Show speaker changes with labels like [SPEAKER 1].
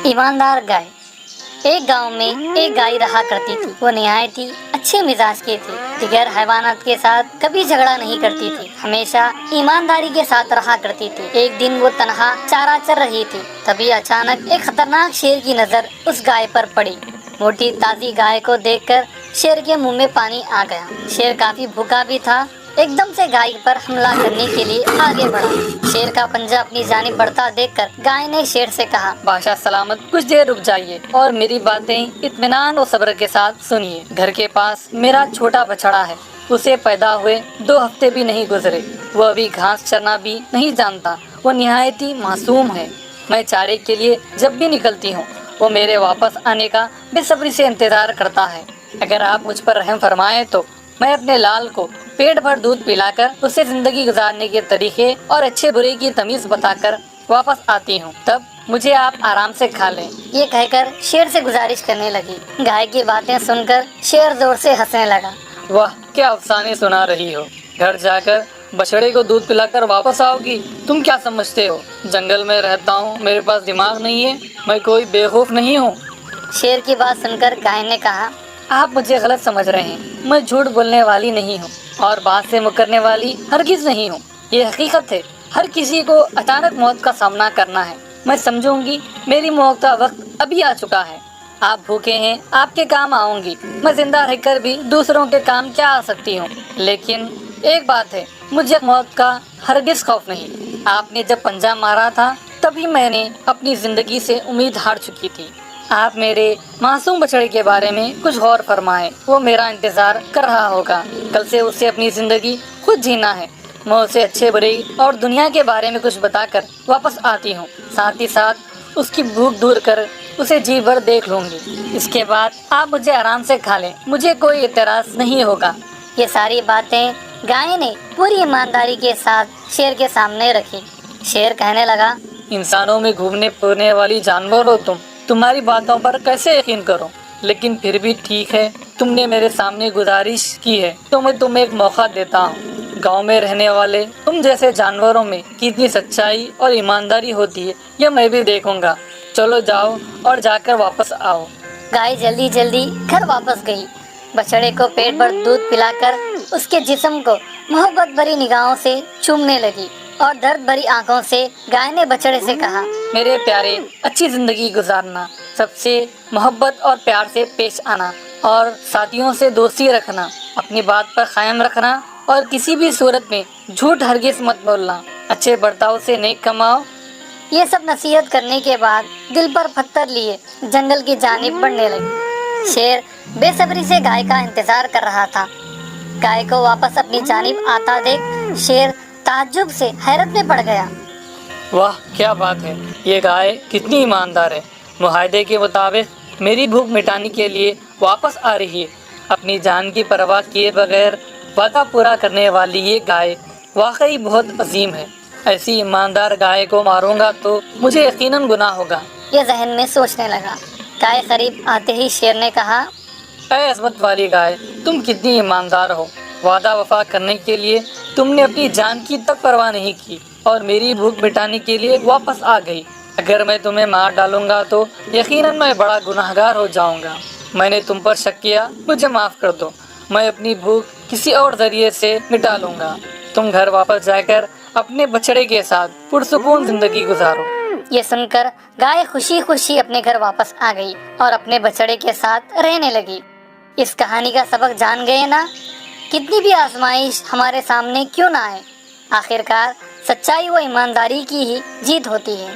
[SPEAKER 1] ईमानदार गाय। एक गांव में एक गाय रहा करती थी। वो निहायत ही अच्छे मिजाज की थी। दिगर हैवानात के साथ कभी झगड़ा नहीं करती थी, हमेशा ईमानदारी के साथ रहा करती थी। एक दिन वो तनहा चारा चर रही थी, तभी अचानक एक खतरनाक शेर की नजर उस गाय पर पड़ी। मोटी ताजी गाय को देखकर शेर के मुंह में पानी आ गया। शेर काफी भूखा भी था। एकदम से गाय पर हमला करने के लिए आगे बढ़ा। शेर का पंजा अपनी जानिब बढ़ता देखकर गाय ने शेर से कहा,
[SPEAKER 2] बादशाह सलामत, कुछ देर रुक जाइए और मेरी बातें इत्मीनान और सब्र के साथ सुनिए। घर के पास मेरा छोटा बछड़ा है। उसे पैदा हुए 2 हफ्ते भी नहीं गुजरे। वो अभी घास चरना भी नहीं जानता। वो निहायत ही मासूम है। मैं चारे के लिए जब भी निकलती हूँ, वो मेरे वापस आने का बेसब्री से इंतजार करता है। अगर आप मुझ पर रहम फरमाएं तो मैं अपने लाल को पेट भर दूध पिलाकर उसे जिंदगी गुजारने के तरीके और अच्छे बुरे की तमीज बताकर वापस आती हूँ। तब मुझे आप आराम से खा लें।
[SPEAKER 1] ये कहकर शेर से गुजारिश करने लगी। गाय की बातें सुनकर शेर जोर से हंसने लगा।
[SPEAKER 2] वाह, क्या अफसाने सुना रही हो। घर जाकर बछड़े को दूध पिलाकर वापस आओगी? तुम क्या समझते हो, जंगल में रहता हूँ, मेरे पास दिमाग नहीं है? मैं कोई बेवकूफ नहीं हूँ।
[SPEAKER 1] शेर की बात सुनकर गाय ने कहा,
[SPEAKER 2] आप मुझे गलत समझ रहे हैं। मैं झूठ बोलने वाली नहीं हूँ और बात से मुकरने वाली हरगिज नहीं हूँ। ये हकीकत है। हर किसी को अचानक मौत का सामना करना है। मैं समझूंगी मेरी मौत का वक्त अभी आ चुका है। आप भूखे हैं, आपके काम आऊंगी। मैं जिंदा रहकर भी दूसरों के काम क्या आ सकती हूँ। लेकिन एक बात है, मुझे मौत का हरगिज खौफ नहीं। आपने जब पंजा मारा था तभी मैंने अपनी जिंदगी से उम्मीद हार चुकी थी। आप मेरे मासूम बछड़े के बारे में कुछ गौर फरमाएं। वो मेरा इंतजार कर रहा होगा। कल से उसे अपनी जिंदगी खुद जीना है। मैं उसे अच्छे बुरे और दुनिया के बारे में कुछ बताकर वापस आती हूँ। साथ ही साथ उसकी भूख दूर कर उसे जी भर देख लूंगी। इसके बाद आप मुझे आराम से खा लें। मुझे कोई इतराज नहीं होगा।
[SPEAKER 1] ये सारी बातें गाय ने पूरी ईमानदारी के साथ शेर के सामने रखी। शेर कहने लगा,
[SPEAKER 2] इंसानों में घूमने फिरने वाली जानवर हो तुम। तुम्हारी बातों पर कैसे यकीन करूं? लेकिन फिर भी ठीक है, तुमने मेरे सामने गुजारिश की है तो मैं तुम्हें एक मौका देता हूं। गांव में रहने वाले तुम जैसे जानवरों में कितनी सच्चाई और ईमानदारी होती है, यह मैं भी देखूंगा। चलो जाओ और जाकर वापस आओ।
[SPEAKER 1] गाय जल्दी जल्दी घर वापस गई। बछड़े को पेट भर दूध पिलाकर उसके जिस्म को मोहब्बत भरी निगाहों से चूमने लगी और दर्द भरी आंखों से गाय ने बछड़े से कहा,
[SPEAKER 2] मेरे प्यारे, अच्छी जिंदगी गुजारना, सबसे मोहब्बत और प्यार से पेश आना और साथियों से दोस्ती रखना, अपनी बात पर कायम रखना और किसी भी सूरत में झूठ हरगिज मत बोलना, अच्छे बर्ताव से नेक कमाओ।
[SPEAKER 1] ये सब नसीहत करने के बाद दिल पर पत्थर लिए जंगल की जानिब बढ़ने लगी। शेर बेसब्री से गाय का इंतजार कर रहा था। गाय को वापस अपनी जानिब आता देख शेर ताज्जुब से हैरत में पड़ गया।
[SPEAKER 2] वाह, क्या बात है। ये गाय कितनी ईमानदार है। मुआहदे के मुताबिक मेरी भूख मिटाने के लिए वापस आ रही है। अपनी जान की परवाह किए बगैर वादा पूरा करने वाली ये गाय वाकई बहुत अजीम है। ऐसी ईमानदार गाय को मारूंगा तो मुझे यकीनन गुनाह होगा।
[SPEAKER 1] ये जहन में सोचने लगा। गाय करीब आते ही शेर ने कहा,
[SPEAKER 2] ऐ अज़मत वाली गाय, तुम कितनी ईमानदार हो। वादा वफा करने के लिए तुमने अपनी जान की तक परवाह नहीं की और मेरी भूख मिटाने के लिए वापस आ गई। अगर मैं तुम्हें मार डालूंगा तो यकीनन मैं बड़ा गुनाहगार हो जाऊंगा। मैंने तुम पर शक किया, मुझे माफ कर दो। मैं अपनी भूख किसी और जरिए से मिटा लूंगा। तुम घर वापस जाकर अपने बछड़े के साथ पुरसुकून जिंदगी गुजारो।
[SPEAKER 1] ये सुनकर गाय खुशी खुशी अपने घर वापस आ गई और अपने बछड़े के साथ रहने लगी। इस कहानी का सबक जान गए ना? कितनी भी आजमाइश हमारे सामने क्यों ना आए, आखिरकार सच्चाई व ईमानदारी की ही जीत होती है।